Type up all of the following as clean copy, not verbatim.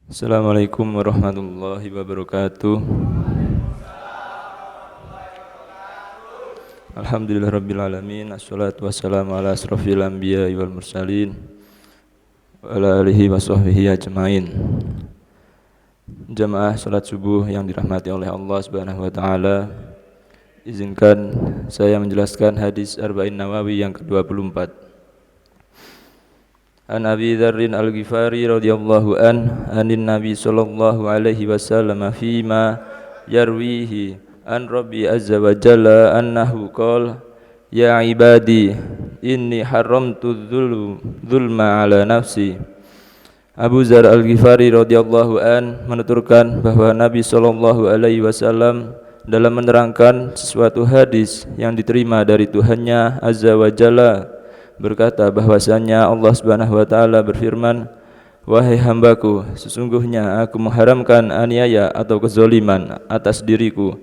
Assalamualaikum warahmatullahi wabarakatuh. Alhamdulillah rabbil alamin. Assalatu wassalamu ala asrofil anbiya wal mursalin wa ala alihi wa sahbihi ajmain. Jamaah salat subuh yang dirahmati oleh Allah Subhanahu wa taala, izinkan saya menjelaskan hadis Arba'in Nawawi yang ke-24. An Abi Dzarrin Al-Ghifari radhiyallahu anin Nabi sallallahu alaihi wasallam fima yarwihi an Rabbi azza wa jalla annahu qala ya ibadi inni haramtu dzulma ala nafsi. Abu Dzar Al-Ghifari radhiyallahu menuturkan bahwa Nabi sallallahu alaihi wasallam dalam menerangkan sesuatu hadis yang diterima dari Tuhannya azza wa jalla berkata bahwasanya Allah Subhanahu wa taala berfirman, wahai hambaku, sesungguhnya aku mengharamkan aniaya atau kezaliman atas diriku.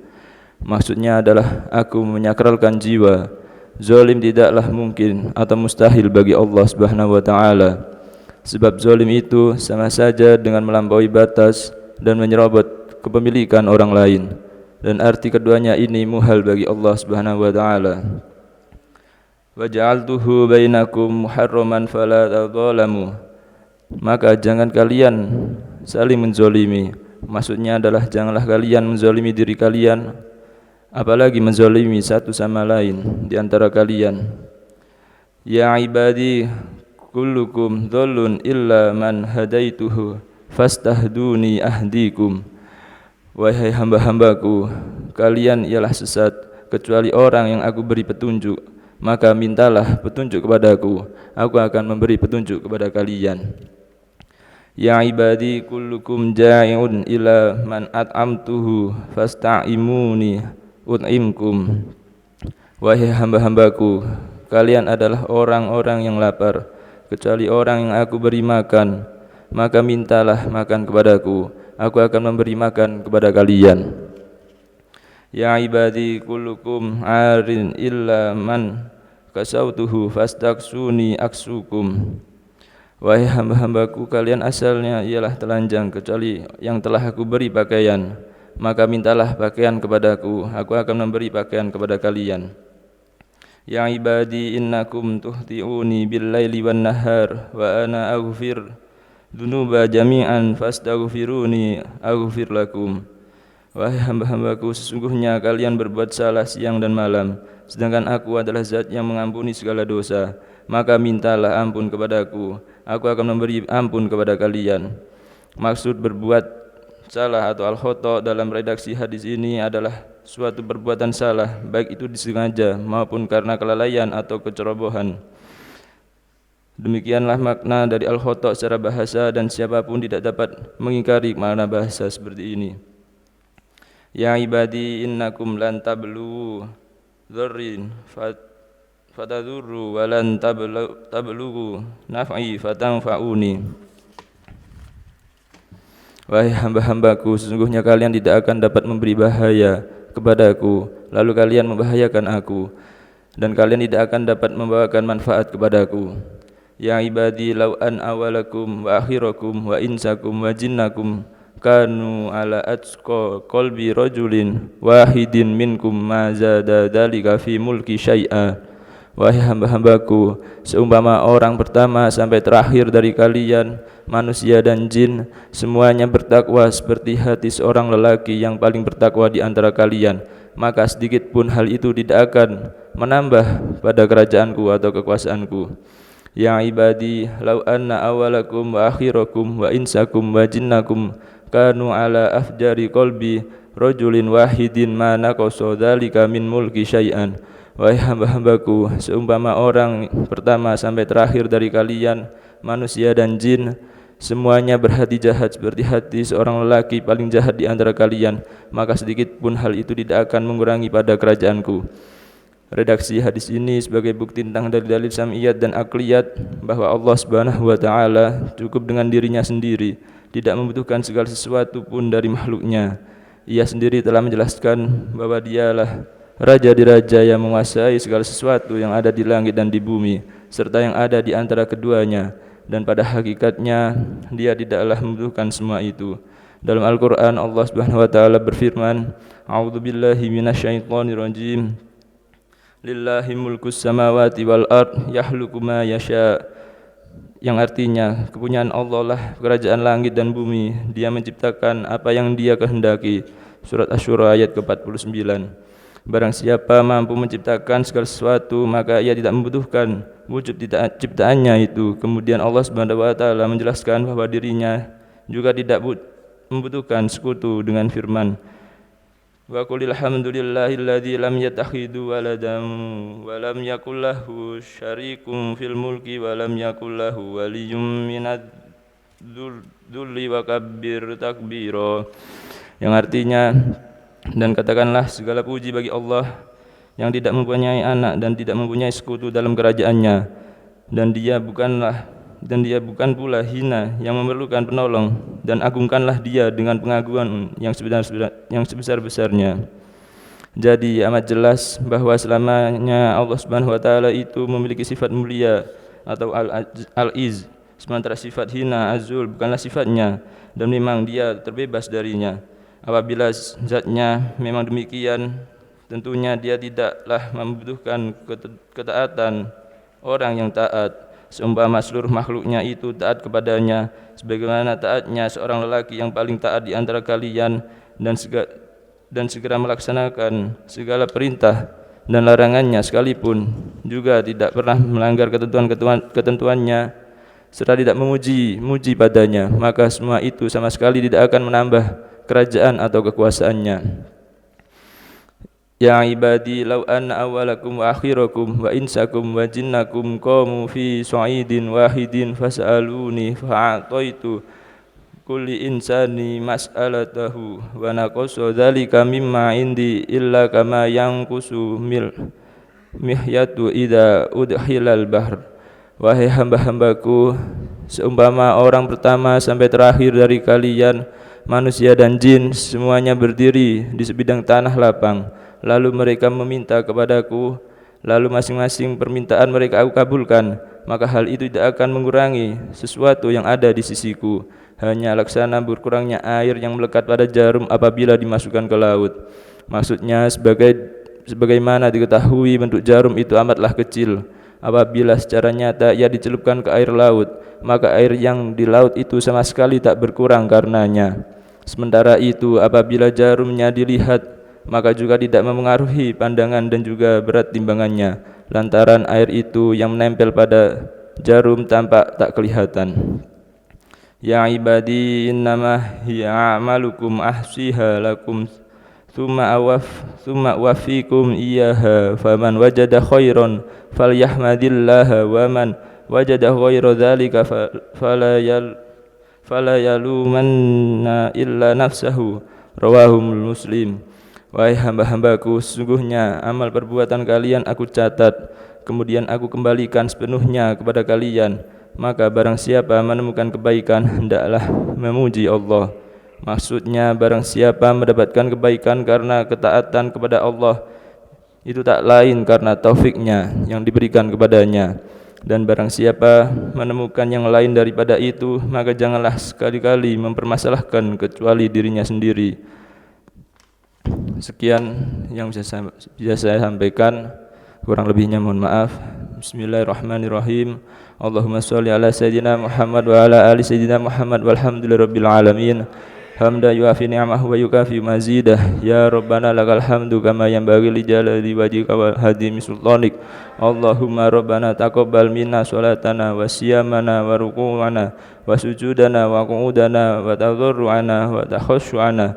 Maksudnya adalah aku menyakralkan jiwa. Zalim tidaklah mungkin atau mustahil bagi Allah Subhanahu wa taala. Sebab zalim itu sama saja dengan melampaui batas dan menyerobot kepemilikan orang lain. Dan arti keduanya ini muhal bagi Allah Subhanahu wa taala. Wa ja'altuhu bainakum muharraman fala tadzalamu. Maka jangan kalian saling menzalimi. Maksudnya adalah janganlah kalian menzalimi diri kalian, apalagi menzalimi satu sama lain di antara kalian. Ya ibadi kullukum dhallun illa man hadaituhu fastahduni ahdikum. Wahai hamba-hambaku, kalian ialah sesat kecuali orang yang aku beri petunjuk. Maka mintalah petunjuk kepadaku, aku akan memberi petunjuk kepada kalian. Ya ibadi kullukum ja'iun ila man at'amtuhu fasta'imuni ut'imkum. Wahai hamba-hambaku, kalian adalah orang-orang yang lapar kecuali orang yang aku beri makan. Maka mintalah makan kepadaku, aku akan memberi makan kepada kalian. Ya ibadi kullukum arin illa man kasautuhu fastaksuni aksukum. Wahai hamba-hambaku, kalian asalnya ialah telanjang kecuali yang telah aku beri pakaian. Maka mintalah pakaian kepadaku, aku akan memberi pakaian kepada kalian. Ya ibadi innakum tuhti'uni bil-laili wan-nahar wa ana aghfir dzunuba jami'an fastaghfiruni aghfir lakum. Wahai hamba-hambaku, sesungguhnya kalian berbuat salah siang dan malam, sedangkan aku adalah zat yang mengampuni segala dosa. Maka mintalah ampun kepadaku, aku akan memberi ampun kepada kalian. Maksud berbuat salah atau al-khata' dalam redaksi hadis ini adalah suatu perbuatan salah, baik itu disengaja maupun karena kelalaian atau kecerobohan. Demikianlah makna dari al-khata' secara bahasa, dan siapapun tidak dapat mengingkari makna bahasa seperti ini. Ya ibadi innakum lan tablu dzarrin fatadurru wa lan tablugu naf'i fatanfa'uni. Wahai hamba-hambaku, sesungguhnya kalian tidak akan dapat memberi bahaya kepadaku lalu kalian membahayakan aku, dan kalian tidak akan dapat membawakan manfaat kepadaku. Ya ibadi law an awalakum wa akhirakum wa insakum wa jinnakum kanu ala atqa qalbi rajulin wahidin minkum ma zada dzalika fi mulki syai'a. Wahai hamba-hambaku, seumpama orang pertama sampai terakhir dari kalian, manusia dan jin, semuanya bertakwa seperti hati seorang lelaki yang paling bertakwa di antara kalian, maka sedikit pun hal itu tidak akan menambah pada kerajaanku atau kekuasaanku. Ya ibadi law anna awalakum wa akhirakum wa insakum wa jinnakum kanu ala afjari qalbi rajulin wahidin ma naqasa dzalika min mulki syai'an. Wahai hamba-hambaku, seumpama orang pertama sampai terakhir dari kalian, manusia dan jin, semuanya berhati jahat seperti hati seorang lelaki paling jahat di antara kalian, maka sedikit pun hal itu tidak akan mengurangi pada kerajaanku. Redaksi hadis ini sebagai bukti tentang dalil-dalil sam'iyat dan akliyat bahwa Allah Subhanahu wa taala cukup dengan dirinya sendiri, tidak membutuhkan segala sesuatu pun dari makhluknya. Ia sendiri telah menjelaskan bahwa dialah Raja di raja yang menguasai segala sesuatu yang ada di langit dan di bumi, serta yang ada di antara keduanya. dan pada hakikatnya dia tidaklah membutuhkan semua itu. Dalam Al-Qur'an Allah Subhanahu wa taala berfirman, A'udzubillahi minasyaitonirrajim. Lillahi mulkus samawati wal ard yakhluqu ma yasha. Yang artinya kepunyaan Allah lah kerajaan langit dan bumi. Dia menciptakan apa yang Dia kehendaki. Surat Asy-Syura ayat ke-49. Barang siapa mampu menciptakan segala sesuatu, maka ia tidak membutuhkan wujud ciptaannya itu. Kemudian Allah Subhanahu wa taala menjelaskan bahwa dirinya juga tidak membutuhkan sekutu dengan firman, wa qulil hamdulillahilladzi lam yattakhidhu waladan wa lam yakul lahu syarikun fil mulki wa lam yakul lahu waliyyun minadz dzulli wa kabbir takbira. Yang artinya, dan katakanlah segala puji bagi Allah yang tidak mempunyai anak dan tidak mempunyai sekutu dalam kerajaannya, dan dia bukan pula hina yang memerlukan penolong, dan agungkanlah dia dengan pengagungan yang sebesar-besarnya. Jadi amat jelas bahwa selamanya Allah Subhanahu wa taala itu memiliki sifat mulia atau al-iz, sementara sifat hina azul bukanlah sifatnya, dan memang dia terbebas darinya. Apabila zatnya memang demikian, tentunya dia tidaklah membutuhkan ketaatan orang yang taat. Seumpama seluruh makhluknya itu taat kepadanya, sebagaimana taatnya seorang lelaki yang paling taat di antara kalian, dan segera melaksanakan segala perintah dan larangannya, sekalipun juga tidak pernah melanggar ketentuannya serta tidak memuji padanya, maka semua itu sama sekali tidak akan menambah kerajaan atau kekuasaannya. Ya ibadi law anna awwalakum wa akhirakum wa insakum wa jinnakum qamu fi su'idin wahidin fas'aluni fa'ataitu kulli insani mas'alatahu wa naqasu dzalika mimma indi illa kama yanqusu mihyatu idza udkhilal bahr. Wahai hamba-hambaku, seumpama orang pertama sampai terakhir dari kalian, manusia dan jin, semuanya berdiri di sebidang tanah lapang, lalu mereka meminta kepadaku, lalu masing-masing permintaan mereka aku kabulkan, maka hal itu tidak akan mengurangi sesuatu yang ada di sisiku, hanya laksana berkurangnya air yang melekat pada jarum apabila dimasukkan ke laut. Maksudnya sebagaimana diketahui bentuk jarum itu amatlah kecil. Apabila secara nyata ia dicelupkan ke air laut, maka air yang di laut itu sama sekali tak berkurang karenanya. Sementara itu apabila jarumnya dilihat, maka juga tidak memengaruhi pandangan dan juga berat timbangannya, lantaran air itu yang menempel pada jarum tampak tak kelihatan. Ya ibadi innama hiya a'malukum ahsiha lakum thumma wafikum iyyaha faman wajada khairan falyahmadillaha wa man wajada ghaira dzalika fala yalumanna illa nafsahu. Rawahu Muslim. Wahai hamba-hambaku, sesungguhnya amal perbuatan kalian aku catat, kemudian aku kembalikan sepenuhnya kepada kalian. Maka barang siapa menemukan kebaikan, hendaklah memuji Allah. Maksudnya barang siapa mendapatkan kebaikan karena ketaatan kepada Allah, itu tak lain karena taufiknya yang diberikan kepadanya. Dan barang siapa menemukan yang lain daripada itu, maka janganlah sekali-kali mempermasalahkan kecuali dirinya sendiri. Sekian yang bisa saya sampaikan, kurang lebihnya mohon maaf. Bismillahirrahmanirrahim. Allahumma sholli ala sayyidina Muhammad wa ala ali sayyidina Muhammad walhamdulillahirabbil alamin. Hamda yuafi ni'amahu wa yukafi mazidah. Ya Rabbana lakal hamdu kama yanbaghi li jalali wajhika wa hadimi sultanik. Allahumma Rabbana taqabbal minna sholatana wa siyamana wa ruku'ana wa sujudana wa qu'udana wa tadarru'ana wa takhushu'ana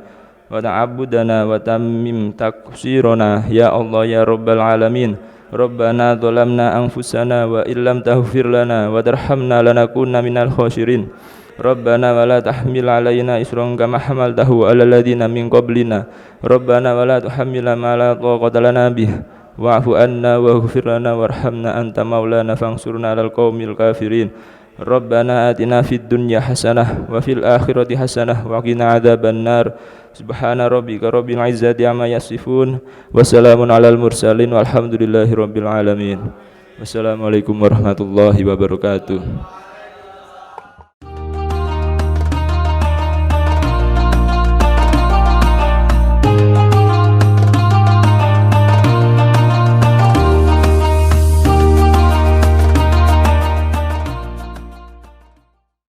wa ta'abbudana wa tammim taqsirana. Ya Allah ya Rabbal alamin. Rabbana zalamna anfusana wa illam taghfir lana wa tarhamna lanakunna minal khasirin. Rabbana wa la tahmil alaina isran kama hamaltahu ala alladziina min qablina. Rabbana wa la tuhammilna ma la taqata lana bih. Wa'fu anna waghfir lana warhamna anta maulana fansurna 'alal qaumil kafirin. Rabbana atina fid dunya hasanah wa fil akhirati hasanah wa qina adzabannar. Subhana rabbika rabbil izzati amma yasifun wa salamun 'alal mursalin walhamdulillahi rabbil alamin. Wassalamualaikum warahmatullahi wabarakatuh.